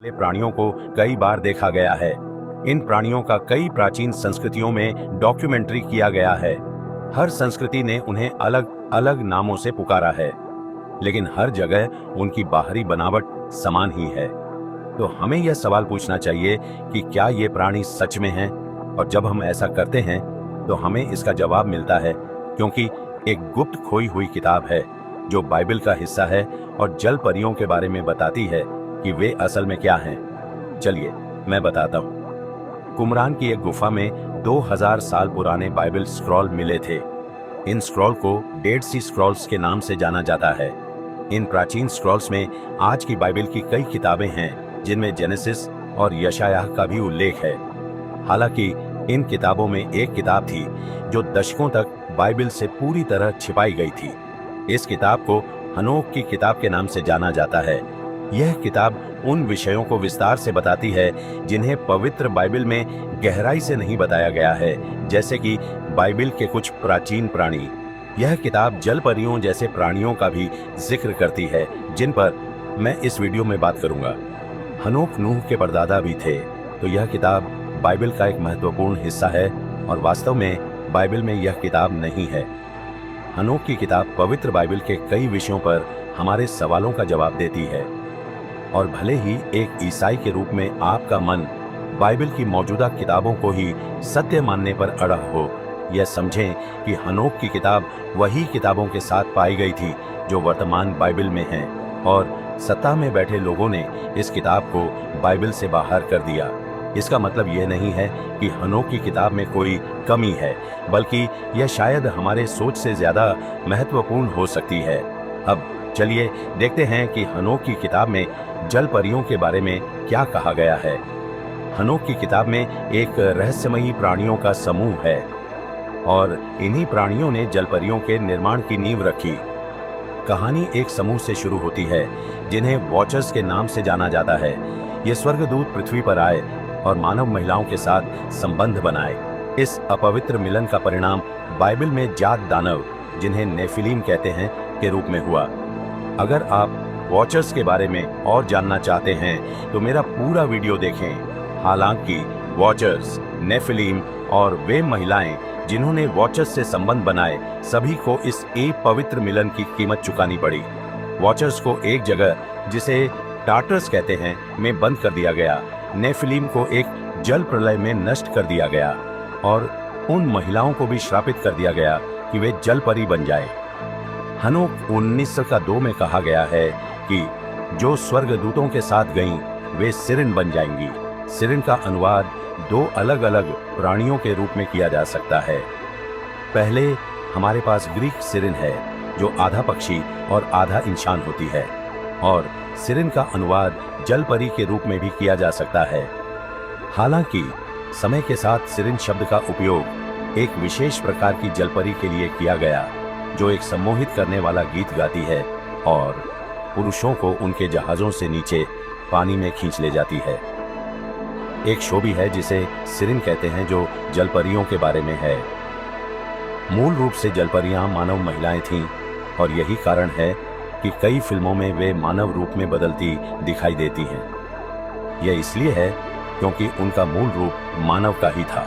प्राणियों को कई बार देखा गया है। इन प्राणियों का कई प्राचीन संस्कृतियों में डॉक्यूमेंट्री किया गया है। हर संस्कृति ने उन्हें अलग अलग नामों से पुकारा है, लेकिन हर जगह उनकी बाहरी बनावट समान ही है। तो हमें यह सवाल पूछना चाहिए कि क्या ये प्राणी सच में हैं? और जब हम ऐसा करते हैं तो हमें इसका जवाब मिलता है, क्योंकि एक गुप्त खोई हुई किताब है जो बाइबल का हिस्सा है और जल परियों के बारे में बताती है कि वे असल में क्या हैं। चलिए मैं बताता हूँ। कुमरान की एक गुफा में 2000 साल पुराने बाइबल स्क्रॉल मिले थे। इन स्क्रॉल को डेड सी स्क्रॉल्स के नाम से जाना जाता है। इन प्राचीन स्क्रॉल्स में आज की बाइबल की कई किताबें हैं, जिनमें जेनेसिस और यशायाह का भी उल्लेख है। हालांकि इन किताबों में एक किताब थी जो दशकों तक बाइबल से पूरी तरह छिपाई गई थी। इस किताब को हनोक की किताब के नाम से जाना जाता है। यह किताब उन विषयों को विस्तार से बताती है जिन्हें पवित्र बाइबल में गहराई से नहीं बताया गया है, जैसे कि बाइबल के कुछ प्राचीन प्राणी। यह किताब जल परियों जैसे प्राणियों का भी जिक्र करती है, जिन पर मैं इस वीडियो में बात करूंगा। हनोक नूह के परदादा भी थे, तो यह किताब बाइबल का एक महत्वपूर्ण हिस्सा है और वास्तव में बाइबल में यह किताब नहीं है। हनोक की किताब पवित्र बाइबल के कई विषयों पर हमारे सवालों का जवाब देती है। और भले ही एक ईसाई के रूप में आपका मन बाइबल की मौजूदा किताबों को ही सत्य मानने पर अड़ा हो, यह समझें कि हनोक की किताब वही किताबों के साथ पाई गई थी जो वर्तमान बाइबल में हैं, और सत्ता में बैठे लोगों ने इस किताब को बाइबल से बाहर कर दिया। इसका मतलब यह नहीं है कि हनोक की किताब में कोई कमी है, बल्कि यह शायद हमारे सोच से ज्यादा महत्वपूर्ण हो सकती है। अब चलिए देखते हैं कि हनोक की किताब में जल परियों के बारे में क्या कहा गया है। हनोक की किताब में एक रहस्यमयी प्राणियों का समूह है और इन्हीं प्राणियों ने जल परियों के निर्माण की नींव रखी। कहानी एक समूह से शुरू होती है जिन्हें वॉचर्स के नाम से जाना जाता है। ये स्वर्गदूत पृथ्वी पर आए और मानव महिलाओं के साथ संबंध बनाए। इस अपवित्र मिलन का परिणाम बाइबल में जात दानव, जिन्हें नेफिलीम कहते हैं, के रूप में हुआ। अगर आप वॉचर्स के बारे में और जानना चाहते हैं तो मेरा पूरा वीडियो देखें। हालांकि वॉचर्स, नेफिलीम और वे महिलाएं जिन्होंने वॉचर्स से संबंध बनाए, सभी को इस एक पवित्र मिलन की कीमत चुकानी पड़ी। वॉचर्स को एक जगह, जिसे टार्टर्स कहते हैं, में बंद कर दिया गया। नेफिलीम को एक जल प्रलय में नष्ट कर दिया गया और उन महिलाओं को भी श्रापित कर दिया गया कि वे जल परी बन जाए। हनोक 1902 में कहा गया है कि जो स्वर्गदूतों के साथ गईं, वे सिरिन बन जाएंगी। सिरिन का अनुवाद दो अलग अलग प्राणियों के रूप में किया जा सकता है। पहले हमारे पास ग्रीक सिरिन है, जो आधा पक्षी और आधा इंसान होती है, और सिरिन का अनुवाद जल परी के रूप में भी किया जा सकता है। हालांकि समय के साथ सिरिन शब्द का उपयोग एक विशेष प्रकार की जल परी के लिए किया गया, जो एक सम्मोहित करने वाला गीत गाती है और पुरुषों को उनके जहाजों से नीचे पानी में खींच ले जाती है। एक शो भी है जिसे सिरिन कहते हैं, जो जलपरियों के बारे में है। मूल रूप से जलपरियां मानव महिलाएं थीं और यही कारण है कि कई फिल्मों में वे मानव रूप में बदलती दिखाई देती हैं। यह इसलिए है क्योंकि उनका मूल रूप मानव का ही था,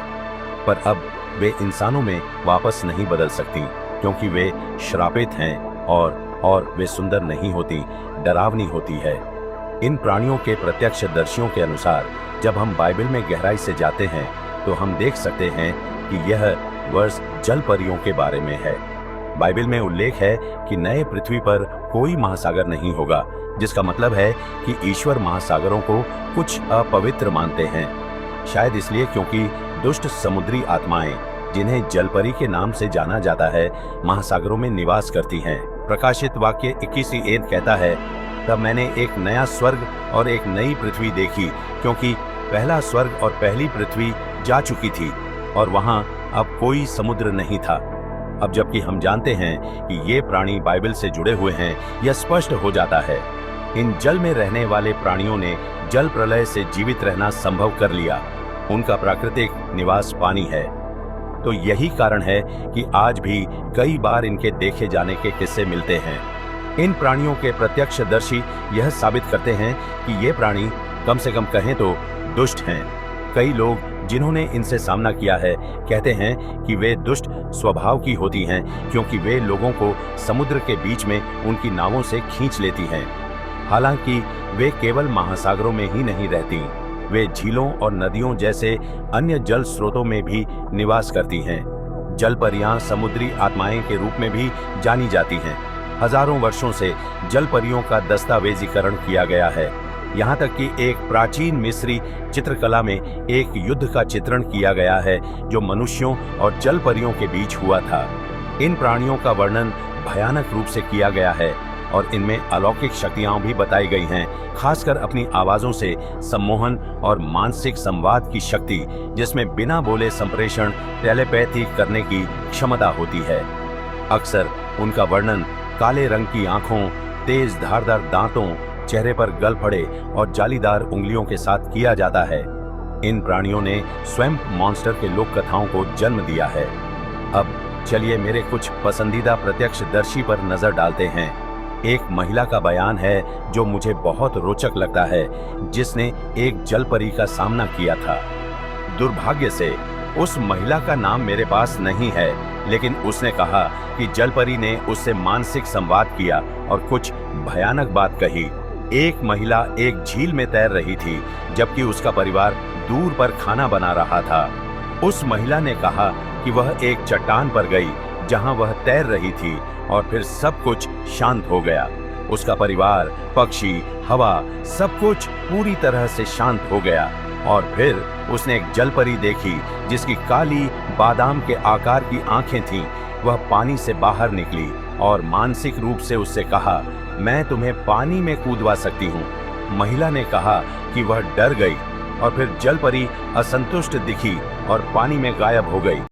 पर अब वे इंसानों में वापस नहीं बदल सकती, क्योंकि वे श्रापित हैं और वे सुंदर नहीं होती, डरावनी होती है। इन प्राणियों के प्रत्यक्षदर्शियों के अनुसार जब हम बाइबल में गहराई से जाते हैं तो हम देख सकते हैं कि यह वर्ष जल परियों के बारे में है। बाइबल में उल्लेख है कि नए पृथ्वी पर कोई महासागर नहीं होगा, जिसका मतलब है कि ईश्वर महासागरों को कुछ अपवित्र मानते हैं। शायद इसलिए क्योंकि दुष्ट समुद्री आत्माएं, जिन्हें जलपरी के नाम से जाना जाता है, महासागरों में निवास करती हैं। प्रकाशित वाक्य 21:1 कहता है, तब मैंने एक नया स्वर्ग और एक नई पृथ्वी देखी, क्योंकि पहला स्वर्ग और पहली पृथ्वी जा चुकी थी और वहां अब कोई समुद्र नहीं था। अब जबकि हम जानते हैं कि ये प्राणी बाइबल से जुड़े हुए हैं, यह स्पष्ट हो जाता है। इन जल में रहने वाले प्राणियों ने जल प्रलय से जीवित रहना संभव कर लिया। उनका प्राकृतिक निवास पानी है। तो यही कारण है कि आज भी कई बार इनके देखे जाने के किस्से मिलते हैं। इन प्राणियों के प्रत्यक्षदर्शी यह साबित करते हैं कि ये प्राणी कम से कम कहें तो दुष्ट हैं। कई लोग जिन्होंने इनसे सामना किया है कहते हैं कि वे दुष्ट स्वभाव की होती हैं, क्योंकि वे लोगों को समुद्र के बीच में उनकी नावों से खींच लेती हैं। हालांकि वे केवल महासागरों में ही नहीं रहती, वे झीलों और नदियों जैसे अन्य जल स्रोतों में भी निवास करती हैं। जलपरियां समुद्री आत्माएं के रूप में भी जानी जाती हैं। हजारों वर्षों से जलपरियों का दस्तावेजीकरण किया गया है। यहाँ तक कि एक प्राचीन मिस्री चित्रकला में एक युद्ध का चित्रण किया गया है जो मनुष्यों और जलपरियों के बीच हुआ था। इन प्राणियों का वर्णन भयानक रूप से किया गया है और इनमें अलौकिक शक्तियां भी बताई गई हैं, खासकर अपनी आवाजों से सम्मोहन और मानसिक संवाद की शक्ति, जिसमें बिना बोले संप्रेषण टेलीपैथी करने की क्षमता होती है। अक्सर उनका वर्णन काले रंग की आंखों, तेज धारदार दांतों, चेहरे पर गल पड़े और जालीदार उंगलियों के साथ किया जाता है। इन प्राणियों ने स्वयं मॉन्स्टर के लोक कथाओं को जन्म दिया है। अब चलिए मेरे कुछ पसंदीदा प्रत्यक्षदर्शी पर नजर डालते हैं। एक महिला का बयान है जो मुझे बहुत रोचक लगता है, जिसने एक जलपरी का सामना किया था। दुर्भाग्य से उस महिला का नाम मेरे पास नहीं है, लेकिन उसने कहा कि जलपरी ने उससे मानसिक संवाद किया और कुछ भयानक बात कही। एक महिला एक झील में तैर रही थी, जबकि उसका परिवार दूर पर खाना बना रहा था। उस महिला ने कहा कि वह एक चट्टान पर गई जहां वह तैर रही थी और फिर सब कुछ शांत हो गया। उसका परिवार, पक्षी, हवा, सब कुछ पूरी तरह से शांत हो गया और फिर उसने एक जलपरी देखी जिसकी काली बादाम के आकार की आंखें थीं। वह पानी से बाहर निकली और मानसिक रूप से उससे कहा, मैं तुम्हें पानी में कूदवा सकती हूँ। महिला ने कहा कि वह डर गई और फिर जलपरी असंतुष्ट दिखी और पानी में गायब हो गई।